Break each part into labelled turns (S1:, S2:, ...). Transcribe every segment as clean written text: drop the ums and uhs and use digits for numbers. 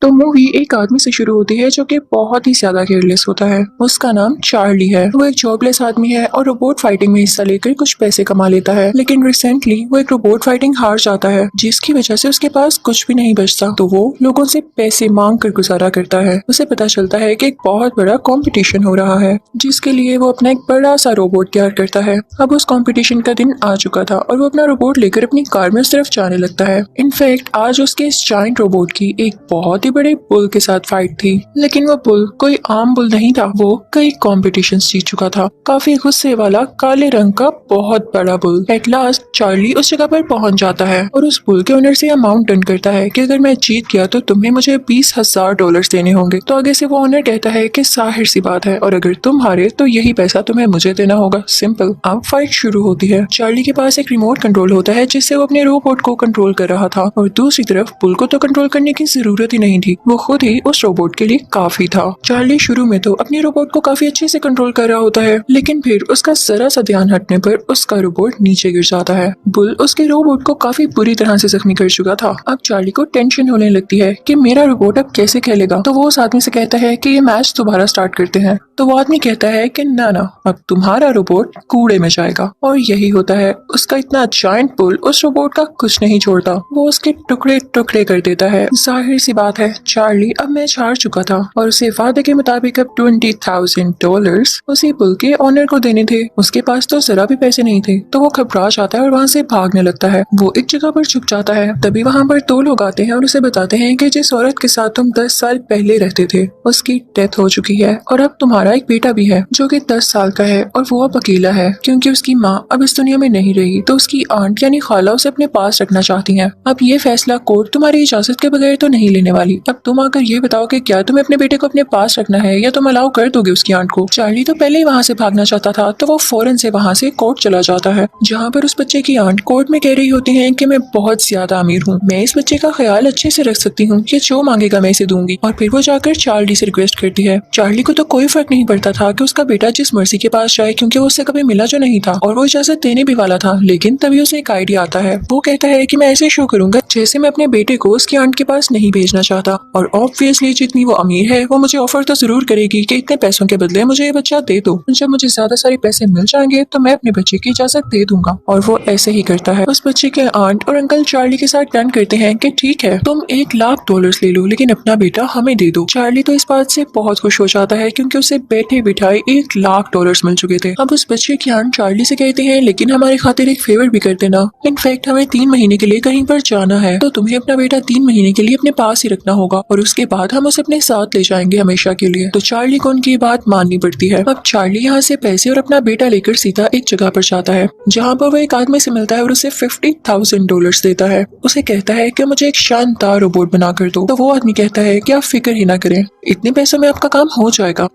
S1: तो मूवी एक आदमी से शुरू होती है जो कि बहुत ही ज्यादा केयरलेस होता है। उसका नाम चार्ली है। वो एक जॉबलेस आदमी है और रोबोट फाइटिंग में हिस्सा लेकर कुछ पैसे कमा लेता है, लेकिन रिसेंटली वो एक रोबोट फाइटिंग हार जाता है जिसकी वजह से उसके पास कुछ भी नहीं बचता। तो वो लोगों से पैसे मांग कर गुजारा करता है। उसे पता चलता है कि एक बहुत बड़ा कंपटीशन हो रहा है जिसके लिए वो अपना एक बड़ा सा रोबोट तैयार करता है। अब उस कंपटीशन का दिन आ चुका था और वो अपना रोबोट लेकर अपनी कार में उस तरफ जाने लगता है। इनफैक्ट आज उसके इस जायंट रोबोट की एक बहुत ही बड़े बुल के साथ फाइट थी, लेकिन वो बुल कोई आम बुल नहीं था। वो कई कॉम्पिटिशन्स जीत चुका था। काफी गुस्से वाला काले रंग का बहुत बड़ा बुल। एट लास्ट चार्ली उस जगह पर पहुंच जाता है और उस बुल के ओनर से अमाउंट डन करता है कि अगर मैं जीत गया तो तुम्हें मुझे $20,000 देने होंगे। तो आगे से वो ओनर कहता है कि जाहिर सी बात है, और अगर तुम हारे तो यही पैसा तुम्हें मुझे देना होगा। सिंपल। अब फाइट शुरू होती है। चार्ली के पास एक रिमोट कंट्रोल होता है जिससे वो अपने रोबोट को कंट्रोल कर रहा था, और दूसरी तरफ बुल को तो कंट्रोल करने की जरूरत ही नहीं थी। वो खुद ही उस रोबोट के लिए काफी था। चार्ली शुरू में तो अपने रोबोट को काफी अच्छे से कंट्रोल कर रहा होता है, लेकिन फिर उसका जरा सा ध्यान हटने पर उसका रोबोट नीचे गिर जाता है। बुल उसके रोबोट को काफी बुरी तरह से जख्मी कर चुका था। अब चार्ली को टेंशन होने लगती है कि मेरा रोबोट अब कैसे खेलेगा। तो वो उस आदमी से कहता है कि ये मैच दोबारा स्टार्ट करते हैं। तो वो आदमी कहता है कि ना ना, अब तुम्हारा रोबोट कूड़े में जाएगा। और यही होता है। उसका इतना जायंट बुल उस रोबोट का कुछ नहीं छोड़ता। वो उसके टुकड़े टुकड़े कर देता है। जाहिर सी बात है, चार्ली अब मैच हार चुका था और उसे वादे के मुताबिक अब $20,000 उसी बुल के ऑनर को देने थे। उसके पास तो जरा भी पैसे नहीं थे। तो वो घबरा जाता है और वहाँ से भागने लगता है। वो एक जगह पर छुप जाता है। तभी वहाँ पर दो लोग आते हैं और उसे बताते हैं कि जिस औरत के साथ तुम 10 साल पहले रहते थे उसकी डेथ हो चुकी है, और अब तुम्हारा एक बेटा भी है जो कि 10 साल का है, और वो अब अकेला है क्योंकि उसकी माँ अब इस दुनिया में नहीं रही। तो उसकी आंट यानी खाला उसे अपने पास रखना चाहती है। अब ये फैसला कोर्ट तुम्हारी इजाजत के बगैर तो नहीं लेने वाली। अब तुम आकर ये बताओ कि क्या तुम्हें अपने बेटे को अपने पास रखना है या तुम अलाउ कर दोगे उसकी आंट को। चार्ली तो पहले ही वहाँ से भागना चाहता था, तो वो फौरन से वहाँ से कोर्ट चला जाता है, जहाँ पर उस बच्चे की आंट कोर्ट में कह रही होती है कि मैं बहुत ज्यादा अमीर हूँ, मैं इस बच्चे का ख्याल अच्छे से रख सकती हूँ, ये जो मांगेगा मैं इसे दूंगी। और फिर वो जाकर चार्ली से रिक्वेस्ट करती है। चार्ली को तो कोई फर्क नहीं पड़ता था कि उसका बेटा जिस मर्सी के पास जाए, क्योंकि वो उससे कभी मिला जो नहीं था और वो इजाजत देने भी वाला था। लेकिन तभी उसे एक आइडिया आता है। वो कहता है कि मैं ऐसे शो करूंगा जैसे मैं अपने बेटे को उसकी आंट के पास नहीं भेजना चाहता, और ऑब्वियसली जितनी वो अमीर है वो मुझे ऑफर तो जरूर करेगी कि इतने पैसों के बदले मुझे ये बच्चा दे दो। जब मुझे ज्यादा सारे पैसे मिल जाएंगे तो मैं अपने बच्चे की इजाजत दे दूंगा। और वो ऐसे ही करता है। उस बच्चे के आंट और अंकल चार्ली के साथ प्लान करते हैं कि ठीक है, तुम $1,00,000 ले लो, लेकिन अपना बेटा हमें दे दो। चार्ली तो इस बात से बहुत खुश हो जाता है क्योंकि उसे बैठे बिठाए $1,00,000 मिल चुके थे। अब उस बच्चे की आंट चार्ली से कहते हैं, लेकिन हमारी खातिर एक फेवर भी कर देना। इनफैक्ट हमें 3 महीने के लिए कहीं पर जाना है, तो तुम्हें अपना बेटा 3 महीने के लिए अपने पास ही रखना होगा, और उसके बाद हम उसे अपने साथ ले जाएंगे हमेशा के लिए। तो चार्ली को उनकी बात माननी पड़ती है। अब चार्ली यहाँ से पैसे और अपना बेटा लेकर सीधा एक जगह पर जाता है, जहाँ पर वो एक आदमी से मिलता है और उसे $50,000 देता है। उसे कहता है कि मुझे एक शानदार रोबोट बना कर दो। तो वो आदमी कहता है कि आप फिक्र ही ना करें, इतने पैसों में आपका काम हो जाएगा।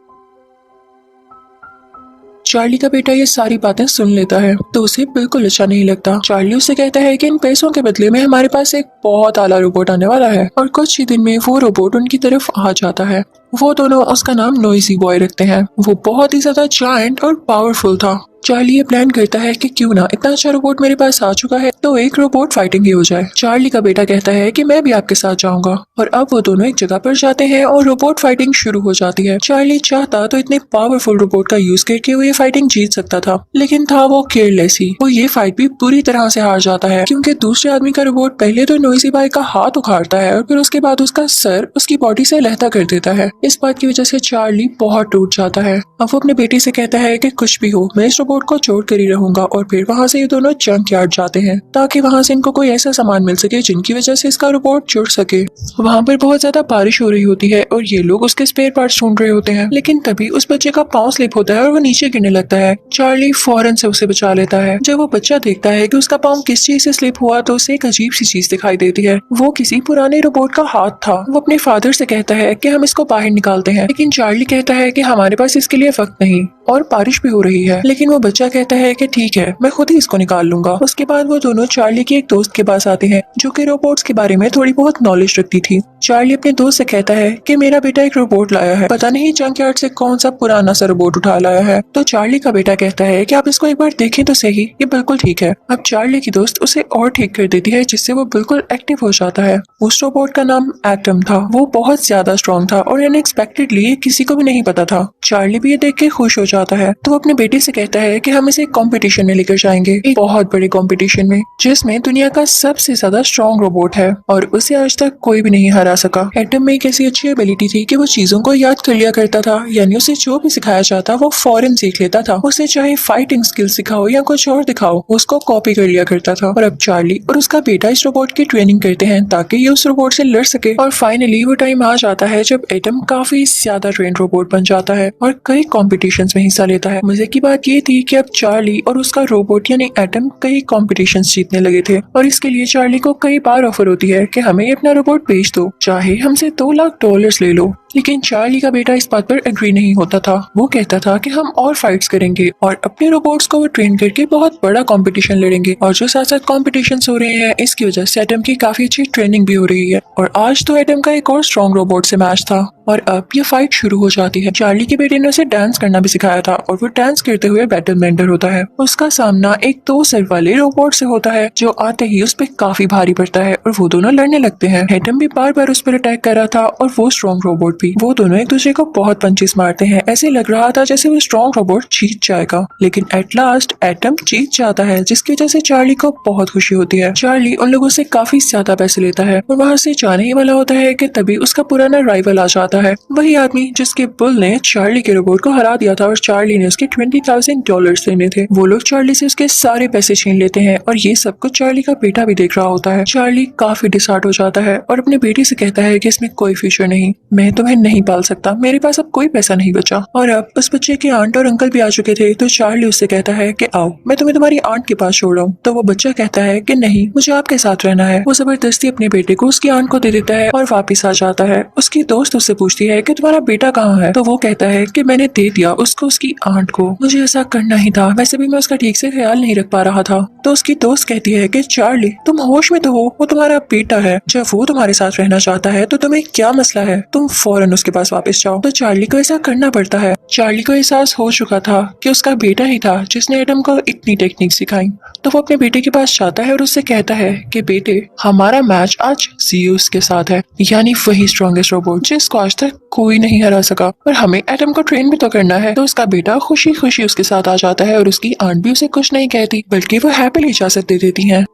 S1: चार्ली का बेटा ये सारी बातें सुन लेता है तो उसे बिल्कुल अच्छा नहीं लगता। चार्ली उससे कहता है कि इन पैसों के बदले में हमारे पास एक बहुत आला रोबोट आने वाला है, और कुछ ही दिन में वो रोबोट उनकी तरफ आ जाता है। वो दोनों उसका नाम नोइजी बॉय रखते हैं। वो बहुत ही ज्यादा जायंट और पावरफुल था। चार्ली ये प्लान करता है कि क्यों ना, इतना अच्छा रोबोट मेरे पास आ चुका है तो एक रोबोट फाइटिंग ही हो जाए। चार्ली का बेटा कहता है कि मैं भी आपके साथ जाऊंगा, और अब वो दोनों एक जगह पर जाते हैं और रोबोट फाइटिंग शुरू हो जाती है। चार्ली चाहता तो इतने पावरफुल रोबोट का यूज करके वो ये फाइटिंग जीत सकता था, लेकिन था वो केयरलेस ही। वो ये फाइट भी बुरी तरह से हार जाता है क्योंकि दूसरे आदमी का रोबोट पहले तो नोइजी बॉय का हाथ उखाड़ता है और फिर उसके बाद उसका सर उसकी बॉडी से लहता कर देता है। इस बात की वजह से चार्ली बहुत टूट जाता है। अब वो अपने बेटे से कहता है कि कुछ भी हो, मैं इस रोबोट को छोड़ कर ही रहूंगा, और फिर वहाँ से ये दोनों जंक यार्ड जाते हैं ताकि वहाँ से इनको कोई ऐसा सामान मिल सके जिनकी वजह से इसका रोबोट जुड़ सके। वहाँ पर बहुत ज्यादा बारिश हो रही होती है और ये लोग उसके स्पेयर पार्ट्स ढूंढ रहे होते हैं, लेकिन तभी उस बच्चे का पाँव स्लिप होता है और वो नीचे गिरने लगता है। चार्ली फौरन से उसे बचा लेता है। जब वो बच्चा देखता है कि उसका पाँव किस चीज से स्लिप हुआ तो उसे एक अजीब सी चीज दिखाई देती है। वो किसी पुराने रोबोट का हाथ था। वो अपने फादर से कहता है कि हम इसको बाहर निकालते हैं, लेकिन चार्ली कहता है कि हमारे पास इसके लिए वक्त नहीं और बारिश भी हो रही है। लेकिन वो वो बच्चा कहता है कि ठीक है, मैं खुद ही इसको निकाल लूंगा। उसके बाद वो दोनों चार्ली के एक दोस्त के पास आते हैं जो कि रोबोट्स के बारे में थोड़ी बहुत नॉलेज रखती थी। चार्ली अपने दोस्त से कहता है कि मेरा बेटा एक रोबोट लाया है, पता नहीं जंकयार्ड से कौन सा पुराना सा रोबोट उठा लाया है। तो चार्ली का बेटा कहता है कि आप इसको एक बार देखें तो सही, ये बिल्कुल ठीक है। अब चार्ली की दोस्त उसे और ठीक कर देती है जिससे वो बिल्कुल एक्टिव हो जाता है। उस रोबोट का नाम एटम था। वो बहुत ज्यादा स्ट्रॉन्ग था और अनएक्सपेक्टेडली किसी को भी नहीं पता था। चार्ली भी ये देख के खुश हो जाता है तो वो अपने बेटे से कहता है कि हम इसे एक कॉम्पिटिशन में लेकर जाएंगे, एक बहुत बड़े कॉम्पिटिशन में जिसमें दुनिया का सबसे ज्यादा स्ट्रॉन्ग रोबोट है और उसे आज तक कोई भी नहीं हरा सका। एटम में एक ऐसी अच्छी एबिलिटी थी कि वो चीजों को याद कर लिया करता था, यानी उसे जो भी सिखाया जाता वो फौरन सीख लेता था। उसे चाहे फाइटिंग स्किल सिखाओ या कुछ और दिखाओ, उसको कॉपी कर लिया करता था। और अब चार्ली और उसका बेटा इस रोबोट की ट्रेनिंग करते हैं ताकि ये उस रोबोट से लड़ सके। और फाइनली वो टाइम आ जाता है जब एटम काफी ज्यादा ट्रेन रोबोट बन जाता है और कई कॉम्पिटिशन्स में हिस्सा लेता है। मजे की बात ये थी कि अब चार्ली और उसका रोबोट यानी एटम कई कॉम्पिटिशन्स जीतने लगे थे और इसके लिए चार्ली को कई बार ऑफर होती है कि हमें अपना रोबोट बेच दो, चाहे हमसे $2 लाख ले लो। लेकिन चार्ली का बेटा इस बात पर एग्री नहीं होता था। वो कहता था कि हम और फाइट्स करेंगे और अपने रोबोट्स को वो ट्रेन करके बहुत बड़ा कंपटीशन लड़ेंगे। और जो साथ साथ कॉम्पिटिशन्स हो रहे हैं इसकी वजह से एटम की काफी अच्छी ट्रेनिंग भी हो रही है। और आज तो एटम का एक और स्ट्रॉन्ग रोबोट से मैच था और अब ये फाइट शुरू हो जाती है। चार्ली के बेटे ने उसे डांस करना भी सिखाया था और वो डांस करते हुए बैटल मेंटर होता है। उसका सामना एक 2 सर वाले रोबोट से होता है जो आते ही उस पर काफी भारी पड़ता है और वो दोनों लड़ने लगते हैं। एटम भी बार बार उस पर अटैक कर रहा था और वो स्ट्रॉन्ग रोबोट भी। वो दोनों एक दूसरे को बहुत पंचेस मारते हैं। ऐसे लग रहा था जैसे वो स्ट्रॉन्ग रोबोट जीत जाएगा, लेकिन एट लास्ट एटम जीत जाता है जिसकी वजह से चार्ली को बहुत खुशी होती है। चार्ली उन लोगों से काफी ज्यादा पैसे लेता है और वहाँ से जाने ही वाला होता है कि तभी उसका पुराना राइवल आ जाता है, वही आदमी जिसके बुल ने चार्ली के रोबोट को हरा दिया था और चार्ली ने उसके $20,000 लेने थे। वो लोग चार्ली से उसके सारे पैसे छीन लेते हैं और ये सब कुछ चार्ली का बेटा भी देख रहा होता है। चार्ली काफी डिसहार्ट हो जाता है और अपने बेटे से कहता है कि इसमें कोई फ्यूचर नहीं, मैं तुम्हें नहीं पाल सकता, मेरे पास अब कोई पैसा नहीं बचा। और अब उस बच्चे के आंट और अंकल भी आ चुके थे तो चार्ली उससे कहता है कि आओ मैं तुम्हें तुम्हारी आंट के पास छोड़ दूं। तो वो बच्चा कहता है कि नहीं, मुझे आपके साथ रहना है। वो जबरदस्ती अपने बेटे को उसकी आंट को दे देता है और वापिस आ जाता है। उसकी दोस्त उससे पूछती है कि तुम्हारा बेटा कहाँ है? तो वो कहता है कि मैंने दे दिया उसको उसकी आंट को, मुझे ऐसा करना ही था, वैसे भी मैं उसका ठीक से ख्याल नहीं रख पा रहा था। तो उसकी दोस्त कहती है कि चार्ली तुम होश में तो हो, वो तुम्हारा बेटा है, जब वो तुम्हारे साथ रहना चाहता है तो तुम्हें क्या मसला है, तुम फौरन उसके पास वापस जाओ। तो चार्ली को ऐसा करना पड़ता है। चार्ली को एहसास हो चुका था कि उसका बेटा ही था जिसने एटम को इतनी टेक्निक सिखाई। तो वो अपने बेटे के पास जाता है और उससे कहता है कि बेटे हमारा मैच आज ज़ीउस के साथ है, यानी वही स्ट्रॉन्गेस्ट रोबोट जिसको आज तक कोई नहीं हरा सका, और हमें एटम को ट्रेन भी तो करना है। तो उसका बेटा खुशी खुशी उसके साथ आ जाता है और उसकी आंट भी उसे कुछ नहीं कहती बल्कि वो हैप्पीली इजाजत दे देती हैं।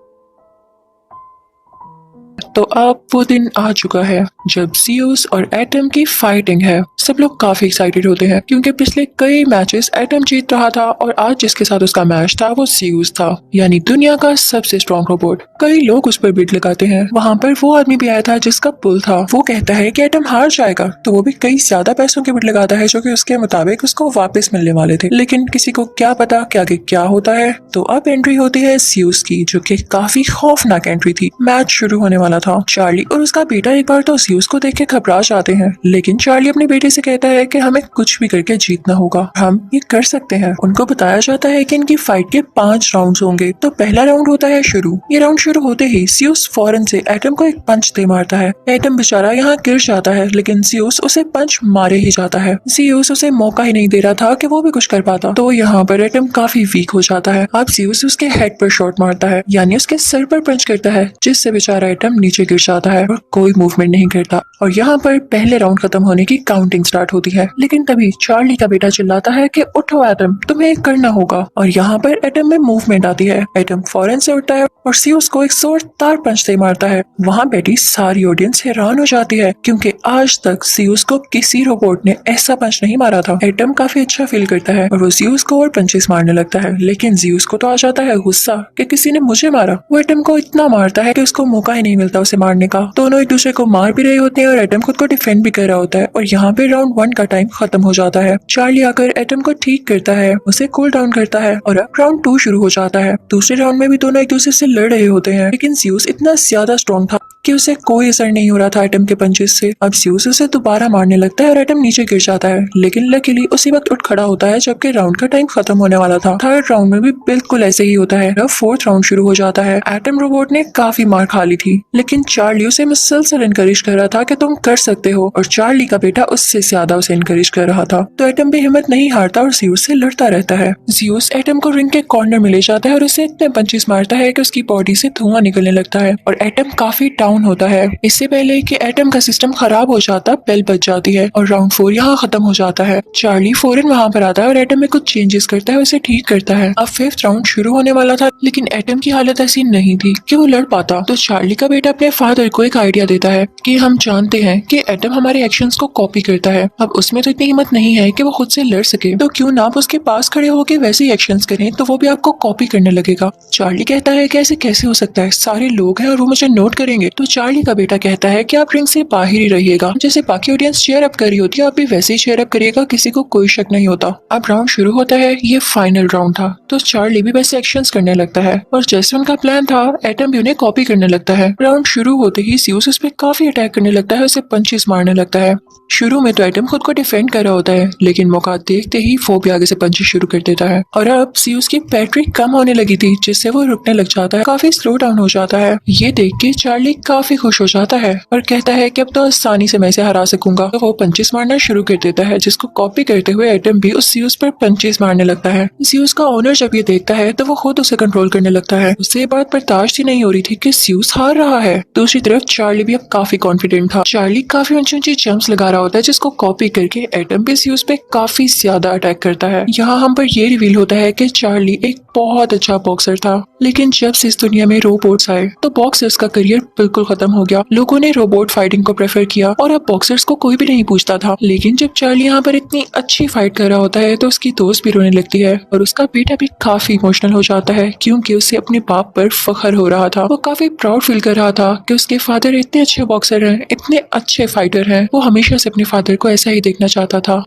S1: तो अब वो दिन आ चुका है जब ज़ीउस और एटम की फाइटिंग है। सब लोग काफी एक्साइटेड होते हैं क्योंकि पिछले कई मैचेस एटम जीत रहा था और आज जिसके साथ उसका मैच था वो ज़ीउस था, यानी दुनिया का सबसे स्ट्रॉन्ग रोबोट। कई लोग उस पर बिड लगाते हैं। वहाँ पर वो आदमी भी आया था जिसका पुल था। वो कहता है कि एटम हार जाएगा तो वो भी कई ज्यादा पैसों के बिड लगाता है जो कि उसके मुताबिक उसको वापस मिलने वाले थे, लेकिन किसी को क्या पता कि आगे क्या होता है। तो अब एंट्री होती है ज़ीउस की, जो कि काफी खौफनाक एंट्री थी। मैच शुरू होने वाला था। चार्ली और उसका बेटा एक बार तो ज़ीउस को देख के घबरा जाते हैं, लेकिन चार्ली अपने बेटे से कहता है कि हमें कुछ भी करके जीतना होगा, हम ये कर सकते हैं। उनको बताया जाता है कि इनकी फाइट के 5 राउंड्स होंगे। तो पहला राउंड होता है शुरू। ये राउंड शुरू होते ही ज़ीउस फौरन से एटम को एक पंच दे मारता है। एटम बेचारा यहाँ गिर जाता है, लेकिन ज़ीउस उसे पंच मारे ही जाता है। ज़ीउस उसे मौका ही नहीं दे रहा था कि वो भी कुछ कर पाता। तो यहाँ पर एटम काफी वीक हो जाता है। अब ज़ीउस उसके हेड पर शॉट मारता है, यानी उसके सर पर पंच करता है, जिससे बेचारा एटम नीचे गिर जाता है और कोई मूवमेंट नहीं करता। और यहाँ पर पहले राउंड खत्म होने की काउंटिंग स्टार्ट होती है, लेकिन तभी चार्ली का बेटा चिल्लाता है कि उठो एटम, तुम्हें ये करना होगा। और यहाँ पर एटम में मूवमेंट आती है। एटम फौरन से उठता है और ज़ीउस को एक जोरदार पंच से मारता है। वहाँ बैठी सारी ऑडियंस हैरान हो जाती है क्योंकि आज तक ज़ीउस को किसी रोबोट ने ऐसा पंच नहीं मारा था। एटम काफी अच्छा फील करता है और वो ज़ीउस को और पंचेस मारने लगता है, लेकिन ज़ीउस को तो आ जाता है गुस्सा कि किसी ने मुझे मारा। वो एटम को इतना मारता है कि उसको मौका ही नहीं मिलता उसे मारने का। दोनों एक दूसरे को मार भी रहे होते हैं और एटम खुद को डिफेंड भी कर रहा होता है। और यहाँ पे राउंड 1 का टाइम खत्म हो जाता है। चार्ली आकर एटम को ठीक करता है, उसे कूल डाउन करता है और अब राउंड 2 शुरू हो जाता है। दूसरे राउंड में भी दोनों एक दूसरे से लड़ रहे होते हैं, लेकिन ज़ीउस इतना ज्यादा स्ट्रॉन्ग था कि उसे कोई असर नहीं हो रहा था एटम के पंचेस से। अब ज़्यूस उसे दोबारा मारने लगता है और एटम नीचे गिर जाता है, लेकिन लकीली उसी वक्त उठ खड़ा होता है जबकि राउंड का टाइम खत्म होने वाला था। थर्ड राउंड में भी बिल्कुल ऐसे ही होता है। अब फोर्थ राउंड शुरू हो जाता है। एटम रोबोट ने काफी मार खा ली थी, लेकिन चार्ली उसे मुसलसल इनकरेज कर रहा था कि तुम कर सकते हो, और चार्ली का बेटा उससे ज्यादा उसे इनकरेज कर रहा था। तो एटम भी हिम्मत नहीं हारता और ज़्यूस से लड़ता रहता है। ज़्यूस एटम को रिंग के कॉर्नर में ले जाता है और उसे इतने पंचेस मारता है कि उसकी बॉडी से धुआं निकलने लगता है और एटम काफी डाउन होता है। इससे पहले कि एटम का सिस्टम खराब हो जाता, बेल बज जाती है और राउंड 4 यहाँ खत्म हो जाता है। चार्ली फौरन वहाँ पर आता है और एटम में कुछ चेंजेस करता है, उसे ठीक करता है। अब फिफ्थ राउंड शुरू होने वाला था, लेकिन एटम की हालत ऐसी नहीं थी कि वो लड़ पाता। तो चार्ली का बेटा अपने फादर को एक आइडिया देता है कि हम जानते हैं कि एटम हमारे एक्शंस को कॉपी करता है। अब उसमें तो इतनी हिम्मत नहीं है कि वो खुद से लड़ सके, तो क्यों ना आप उसके पास खड़े होकर वैसे ही एक्शंस करें, तो वो भी आपको कॉपी करने लगेगा। चार्ली कहता है कि ऐसे कैसे हो सकता है, सारे लोग हैं और वो मुझे नोट करेंगे। तो चार्ली का बेटा कहता है कि आप रिंग से बाहर ही रहिएगा, जैसे बाकी ऑडियंस चेयर अप कर रही होती है आप भी वैसे ही चेयर अप करिएगा, किसी को कोई शक नहीं होता। अब राउंड शुरू होता है, ये फाइनल राउंड था, तो चार्ली भी वैसे एक्शंस करने लगता है और जैसे उनका प्लान था एटम भी उन्हें कॉपी करने लगता है। राउंड शुरू होते ही ज़्यूस उस पे काफी अटैक करने लगता है, उसे पंचेस मारने लगता है। शुरू में तो एटम खुद को डिफेंड कर रहा होता है, लेकिन मौका देखते ही वो भी आगे से पंचेस शुरू कर देता है और अब ज़्यूस की बैटरी कम होने लगी थी, जिससे वो रुकने लग जाता है, काफी स्लो डाउन हो जाता है। ये देख के चार्ली काफी खुश हो जाता है और कहता है कि अब तो आसानी से मैं इसे हरा सकूंगा। तो वो पंचेस मारना शुरू कर देता है, जिसको कॉपी करते हुए एटम भी उस ज़्यूस पर पंचेस मारने लगता है। ज़्यूस का ओनर जब ये देखता है तो वो खुद उसे कंट्रोल करने लगता है। उससे ये बात बर्दाश्त ही नहीं हो रही थी कि ज़्यूस हार रहा है। दूसरी तरफ चार्ली भी अब काफी कॉन्फिडेंट था। चार्ली काफी ऊंची ऊंची जंप्स लगा रहा होता है, जिसको कॉपी करके एटम भी ज़्यूस पे काफी ज्यादा अटैक करता है। यहाँ हम पर ये रिवील होता है कि चार्ली एक बहुत अच्छा बॉक्सर था, लेकिन जब से इस दुनिया में रोबोट्स आए तो बॉक्सर्स का करियर बिल्कुल खत्म हो गया। लोगों ने रोबोट फाइटिंग को प्रेफर किया और अब बॉक्सर्स को कोई भी नहीं पूछता था। लेकिन जब चार्ली यहाँ पर इतनी अच्छी फाइट कर रहा होता है तो उसकी दोस्त भी रोने लगती है और उसका बेटा भी काफी इमोशनल हो जाता है, क्योंकि उसे अपने बाप पर फख्र हो रहा था। वो काफी प्राउड फील कर रहा था कि उसके फादर इतने अच्छे बॉक्सर हैं, इतने अच्छे फाइटर हैं। वो हमेशा से अपने फादर को ऐसा ही देखना चाहता था।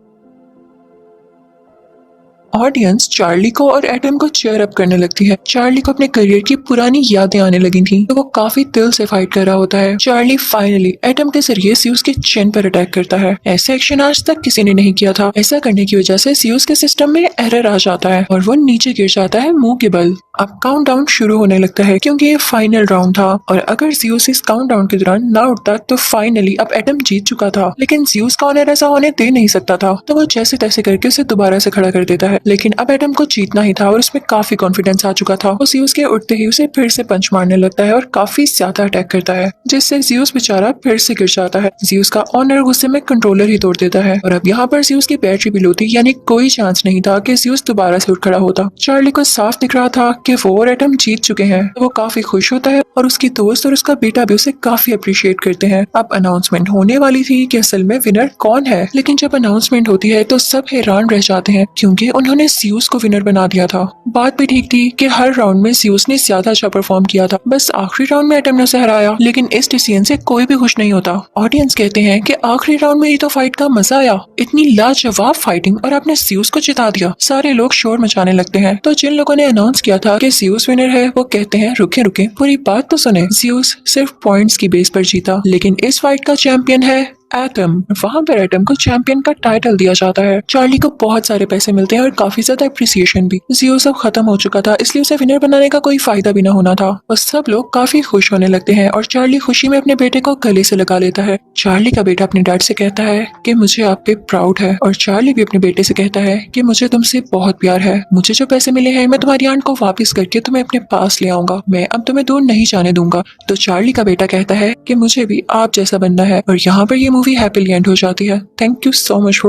S1: ऑडियंस चार्ली को और एटम को चेयर अप करने लगती है। चार्ली को अपने करियर की पुरानी यादें आने लगी थी, तो वो काफी दिल से फाइट कर रहा होता है। चार्ली फाइनली एटम के जरिए ज़्यूस के चिन पर अटैक करता है। ऐसा एक्शन आज तक किसी ने नहीं किया था। ऐसा करने की वजह से ज़्यूस के सिस्टम में एरर आ जाता है और वो नीचे गिर जाता है मुंह के बल। अब काउंटडाउन शुरू होने लगता है, क्योंकि ये फाइनल राउंड था और अगर ज़्यूस इस काउंटडाउन के दौरान ना उठता तो फाइनली अब एटम जीत चुका था। लेकिन ज़्यूस का ऑनर ऐसा होने दे नहीं सकता था, तो वो जैसे तैसे करके उसे दोबारा से खड़ा कर देता है। लेकिन अब एटम को जीतना ही था और उसमें काफी कॉन्फिडेंस आ चुका था। वो ज़्यूस के उठते ही उसे फिर से पंच मारने लगता है और काफी ज्यादा अटैक करता है, जिससे ज़्यूस बेचारा फिर से गिर जाता है। ज़्यूस का ऑनर गुस्से में कंट्रोलर ही तोड़ देता है और अब यहाँ पर ज़्यूस की बैटरी भी लो थी, यानी कोई चांस नहीं था कि ज़्यूस दोबारा से उठ खड़ा होता। चार्ली को साफ दिख रहा था कि वो और एटम जीत चुके हैं, तो वो काफी खुश होता है और उसकी दोस्त और उसका बेटा भी उसे काफी अप्रिशिएट करते हैं। अब अनाउंसमेंट होने वाली थी कि असल में विनर कौन है, लेकिन जब अनाउंसमेंट होती है तो सब हैरान रह जाते हैं, क्योंकि उन्होंने ज़्यूस को विनर बना दिया था। बात भी ठीक थी कि हर राउंड में ज़्यूस ने ज्यादा अच्छा परफॉर्म किया था, बस आखिरी राउंड में एटम ने उसे हराया। लेकिन इस डिसीजन से कोई भी खुश नहीं होता। ऑडियंस कहते हैं कि आखिरी राउंड में ही तो फाइट का मजा आया, इतनी लाजवाब फाइटिंग और आपने ज़्यूस को जिता दिया। सारे लोग शोर मचाने लगते हैं। तो जिन लोगों ने अनाउंस किया था कि ज़्यूस विनर है, वो कहते हैं रुके रुके, पूरी बात तो सुने। ज़्यूस सिर्फ पॉइंट्स की बेस पर जीता, लेकिन इस फाइट का चैंपियन है एटम। वहाँ पर एटम को चैंपियन का टाइटल दिया जाता है। चार्ली को बहुत सारे पैसे मिलते हैं और काफी ज्यादा अप्रिसिएशन भी। ज़्यूस अब खत्म हो चुका था, इसलिए उसे विनर बनाने का कोई फायदा भी न होना था और सब लोग काफी खुश होने लगते हैं और चार्ली खुशी में अपने बेटे को गले से लगा लेता है। चार्ली का बेटा अपने डैड से कहता है कि मुझे आप पे प्राउड है, और चार्ली भी अपने बेटे से कहता है कि मुझे तुमसे बहुत प्यार है। मुझे जो पैसे मिले हैं मैं तुम्हारी आंट को वापस करके तुम्हें अपने पास ले आऊंगा, मैं अब तुम्हें दूर नहीं जाने दूंगा। तो चार्ली का बेटा कहता है कि मुझे भी आप जैसा बनना है, और यहाँ पर ये मूवी हैप्पीली एंड हो जाती है। Thank you so much.